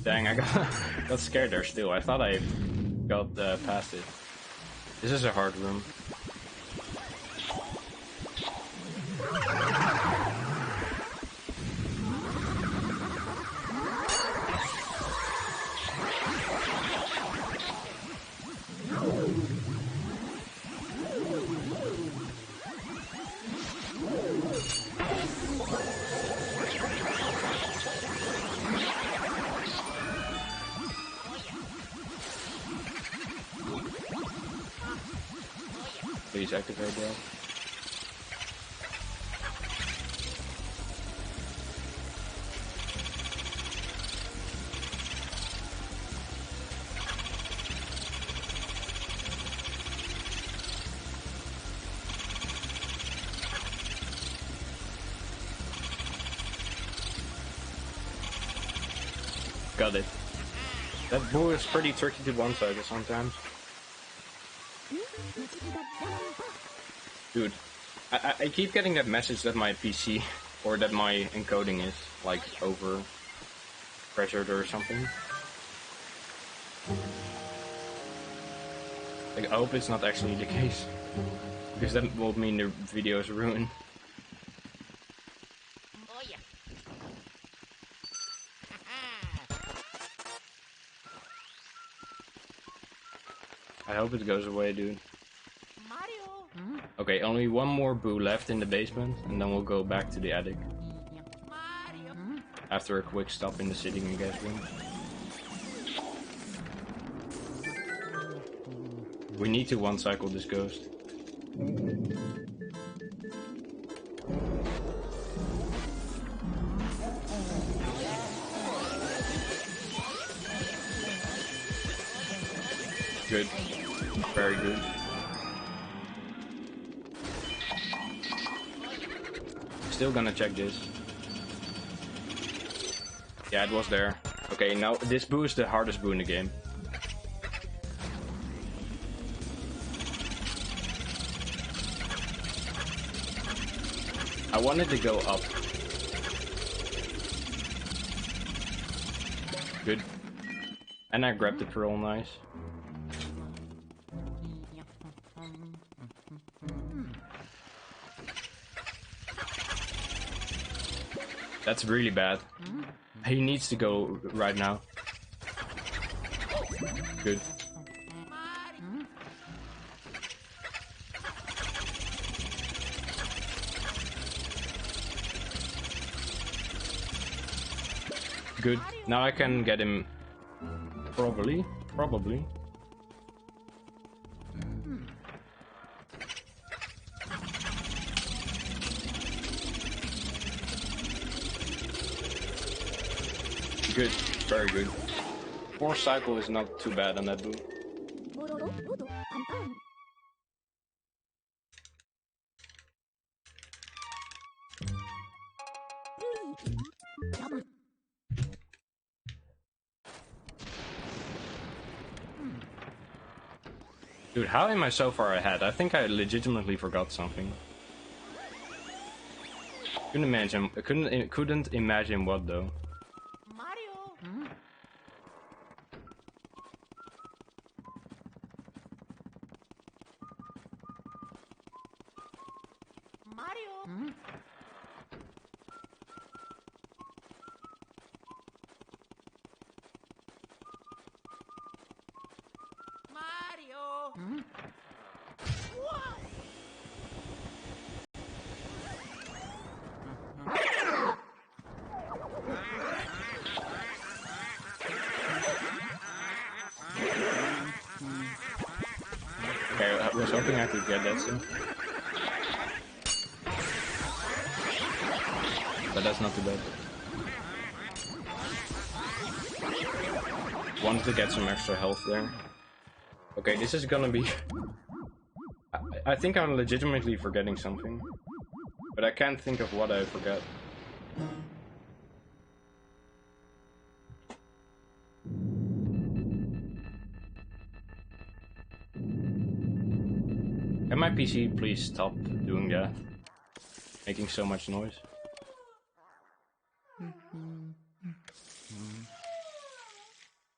Dang, I got scared there still. I thought I got past it. This is a hard room. Please activate that. Got it. That bull is pretty tricky to one-sided sometimes. Dude, I keep getting that message that my PC or that my encoding is like over pressured or something. Like, I hope it's not actually the case, because that will mean the video is ruined. Oh yeah. I hope it goes away, dude. Mario. Okay, only one more boo left in the basement, and then we'll go back to the attic. Mario. After a quick stop in the sitting and guest room. We need to one-cycle this ghost. Good. Very good. Still gonna check this. Yeah, it was there. Okay, now this boo is the hardest boo in the game. I wanted to go up. Good. And I grabbed the pearl, nice. That's really bad. He needs to go right now. Good. Good. Now I can get him. Probably. Good. Very good. 4 cycle is not too bad on that boo. Dude, how am I so far ahead? I think I legitimately forgot something. Couldn't imagine what though. Mario. Mario. Mario. Wow. Okay, I was hoping I could get that soon. but that's not too bad. Wanted to get some extra health there. Okay, this is gonna be... I think I'm legitimately forgetting something. But I can't think of what I forgot. Can my PC please stop doing that? Making so much noise.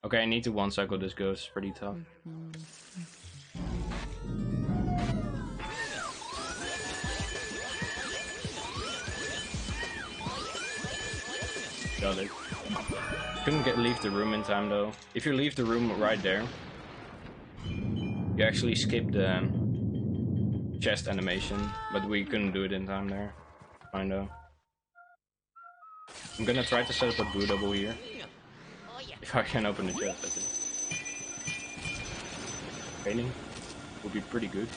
Okay, I need to one cycle this ghost, pretty tough. Got it. Couldn't leave the room in time though. If you leave the room right there, you actually skip the chest animation, but we couldn't do it in time there. Fine though. I'm gonna try to set up a blue double here. If I can open the chest, I think. Painting would be pretty good.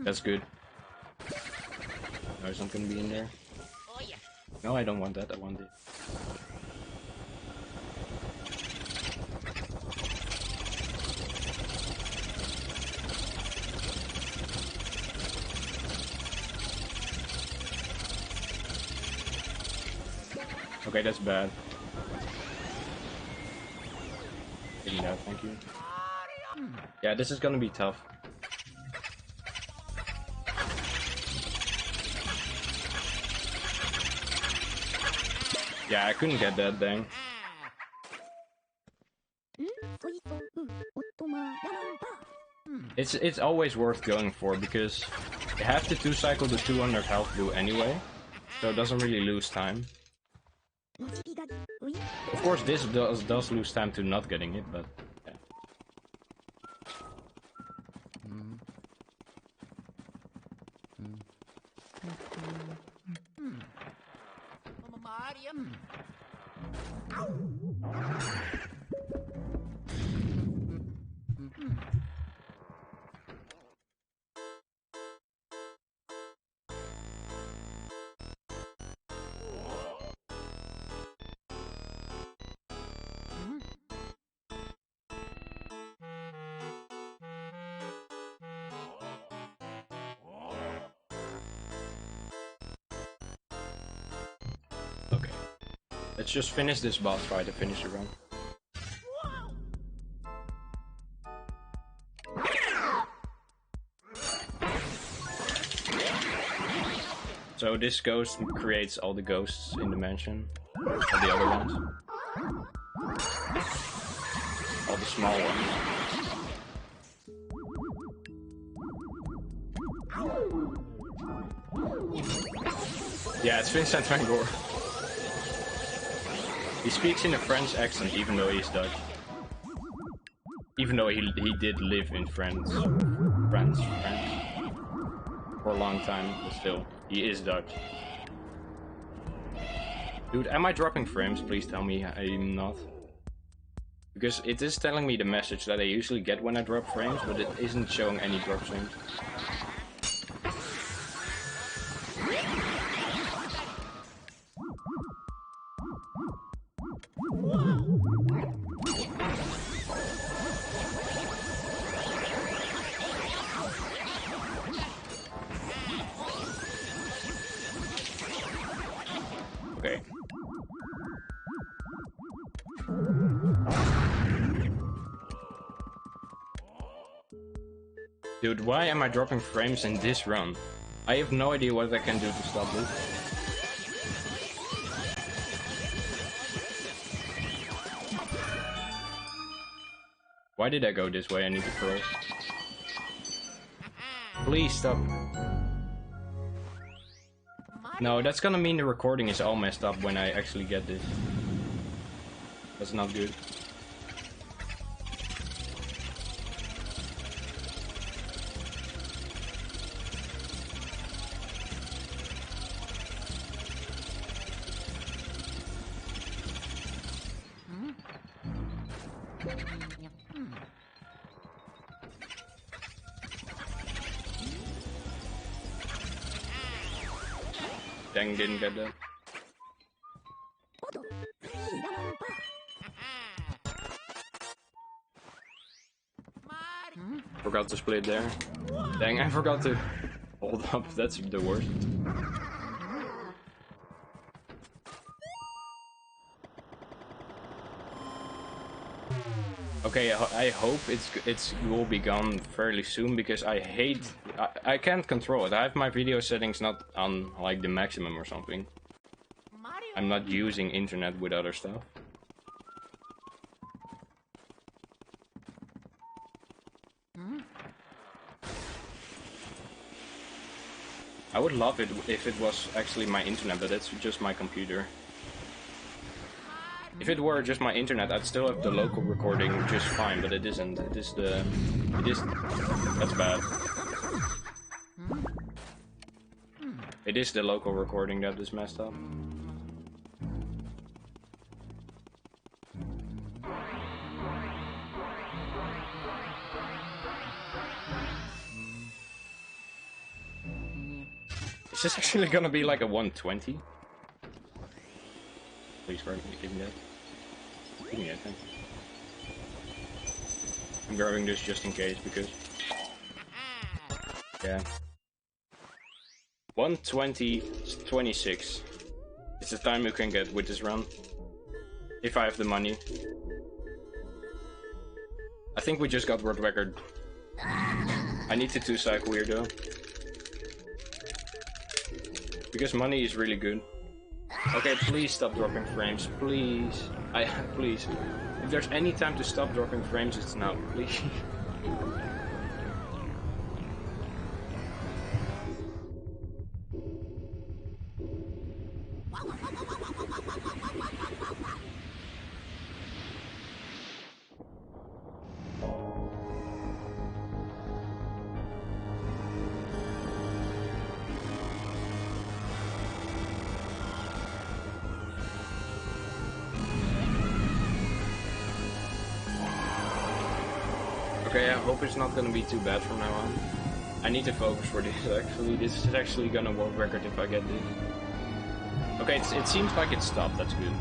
That's good. No, it's not gonna be in there. No, I don't want that. I want it. Okay, that's bad. Taking that, thank you. Yeah, this is gonna be tough. Yeah, I couldn't get that thing. It's always worth going for because you have to 2-cycle the 200 health blue anyway, so it doesn't really lose time. Of course, this does lose time to not getting it, but yeah. Okay. Let's just finish this boss fight to finish the run. So this ghost creates all the ghosts in the mansion. All the other ones. All the small ones. Yeah, it's Vincent van Gogh. He speaks in a French accent even though he's Dutch. Even though he did live in France. For a long time, but still, he is Dutch. Dude, am I dropping frames? Please tell me I'm not. Because it is telling me the message that I usually get when I drop frames, but it isn't showing any drop frames. Okay. Dude, why am I dropping frames in this run? I have no idea what I can do to stop this. Why did I go this way? I need to throw. Please stop. No, that's gonna mean the recording is all messed up when I actually get this. That's not good. Dang, didn't get that. Mario. Forgot to split there. Dang, I forgot to hold up. That's the worst. Okay, I hope it's will be gone fairly soon because I hate I can't control it. I have my video settings not on like the maximum or something. Mario. I'm not using internet with other stuff. I would love it if it was actually my internet, but it's just my computer. If it were just my internet, I'd still have the local recording just fine, but it isn't. It is. That's bad. It is the local recording that is messed up. Is this actually gonna be like a 120? Please, give me that. Give me that thing. I'm grabbing this just in case because... Yeah. 120.26. It's the time you can get with this run. If I have the money. I think we just got world record. I need to two-cycle here though. Because money is really good. Okay, please stop dropping frames, please. Please. If there's any time to stop dropping frames, it's now, please. Okay, I hope it's not gonna be too bad from now on. I need to focus for this, actually. This is actually gonna world record if I get this. Okay, it seems like it stopped, that's good.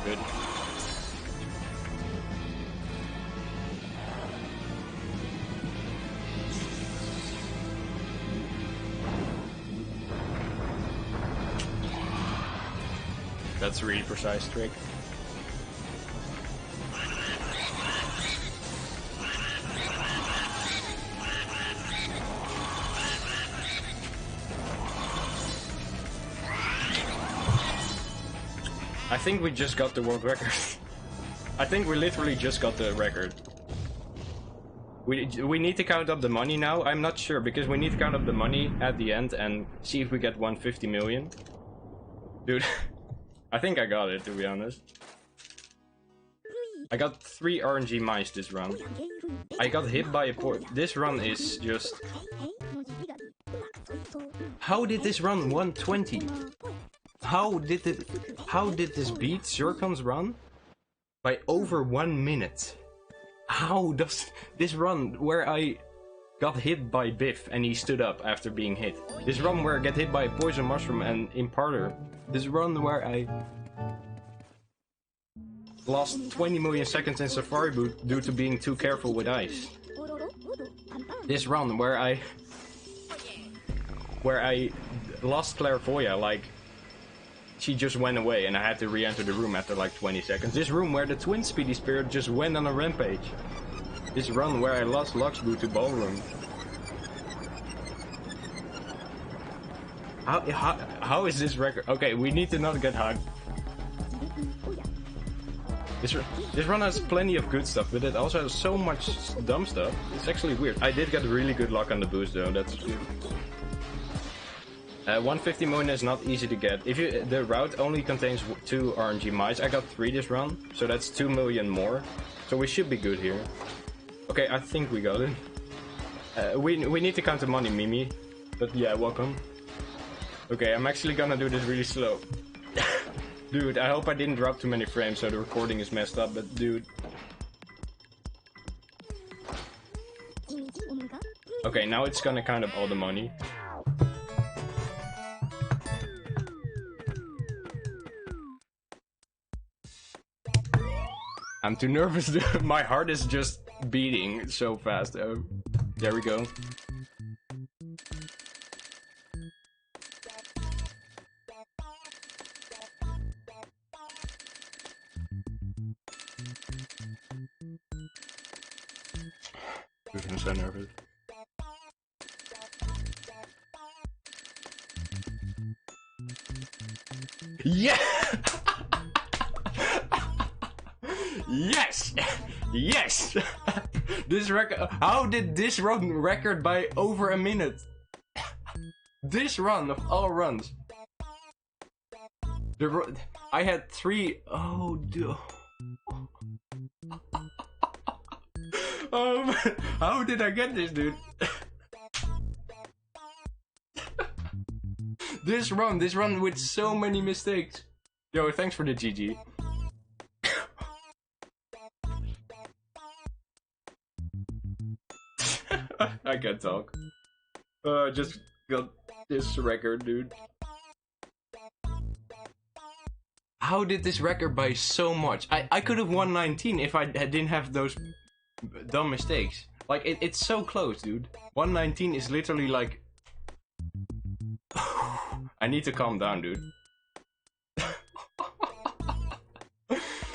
Good. That's a really precise trick. I think we just got the world record. I think we literally just got the record. We need to count up the money now. I'm not sure because we need to count up the money at the end and see if we get 150 million. Dude, I think I got it, to be honest. I got 3 RNG mice this run. I got hit by a port. This run is just... How did this run 120? How did this beat Zircon's run by over 1 minute? How does this run where I got hit by Biff and he stood up after being hit? This run where I get hit by a poison mushroom and imparter? This run where I lost 20 million seconds in Safari Boot due to being too careful with ice? This run where I lost Clairvoya, like she just went away and I had to re-enter the room after like 20 seconds. This room where the twin Speedy Spirit just went on a rampage. This run where I lost Luxboot to Ballroom. How is this record? Okay, we need to not get hyped. This run has plenty of good stuff, but it also has so much dumb stuff. It's actually weird. I did get really good luck on the boost though, that's good. 150 million is not easy to get. If you, the route only contains 2 RNG mites. I got 3 this run, so that's 2 million more. So we should be good here. Okay, I think we got it. We need to count the money, Mimi. But yeah, welcome. Okay, I'm actually gonna do this really slow. Dude, I hope I didn't drop too many frames so the recording is messed up, but dude. Okay, now it's gonna count up all the money. I'm too nervous, dude. My heart is just beating so fast. There we go. Dude, I'm so nervous. Yeah! Yes! Yes! This record. How did this run record by over a minute? This run of all runs. I had 3. Oh, dude. How did I get this, dude? This run with so many mistakes. Yo, thanks for the GG. I can't talk. Just got this record, dude. How did this record by so much? I could have won 19 if I didn't have those dumb mistakes. Like, it's so close, dude. 119 is literally like... I need to calm down, dude.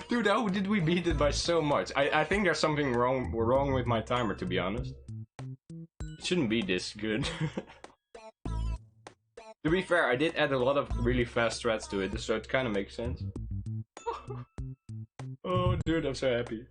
Dude, how did we beat it by so much? I think there's something wrong with my timer, to be honest. It shouldn't be this good. To be fair, I did add a lot of really fast strats to it, so it kind of makes sense. Oh, dude, I'm so happy.